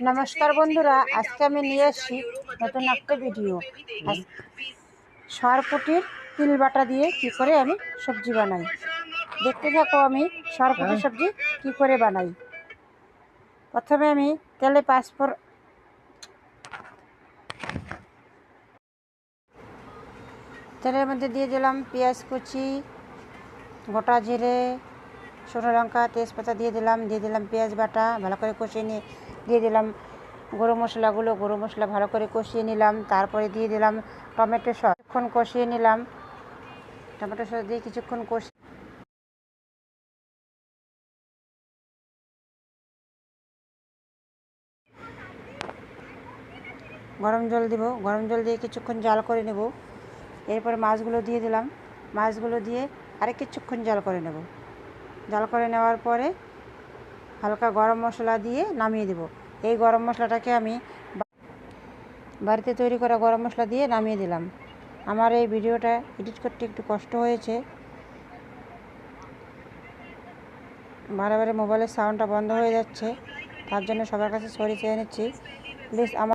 নমস্কার বন্ধুরা, আজকে আমি নিয়ে এসেছি নতুন একটা ভিডিও। সরপুঁটির তিল বাটা দিয়ে কি করে আমি সবজি বানাই, দেখতে থাকো আমি সরপুঁটির সবজি কি করে বানাই। প্রথমে আমি তেলের মধ্যে দিয়ে দিলাম পেঁয়াজ কুচি, গোটা জিরে, শুকনো লঙ্কা, তেজপাতা দিয়ে দিলাম পেঁয়াজ বাটা ভালো করে কষিয়ে নিয়ে দিয়ে দিলাম গরম মশলা ভালো করে কষিয়ে নিলাম। তারপরে দিয়ে দিলাম টমেটো সস, কিছুক্ষণ কষিয়ে নিলাম। টমেটো সস দিয়ে কিছুক্ষণ গরম জল দিয়ে কিছুক্ষণ জাল করে নেব। এরপরে মাছগুলো দিয়ে দিলাম, মাছগুলো দিয়ে আরেক কিছুক্ষণ জাল করে নেব। জাল করে নেওয়ার পরে হালকা গরম মশলা দিয়ে নামিয়ে দেব। এই গরম মশলাটাকে আমি বাড়িতে তৈরি করা গরম মশলা দিয়ে নামিয়ে দিলাম। আমার এই ভিডিওটা এডিট করতে একটু কষ্ট হয়েছে, বারে বারে মোবাইলের সাউন্ডটা বন্ধ হয়ে যাচ্ছে, তার জন্য সবার কাছে সরি চেয়ে নিচ্ছি। প্লিজ আমার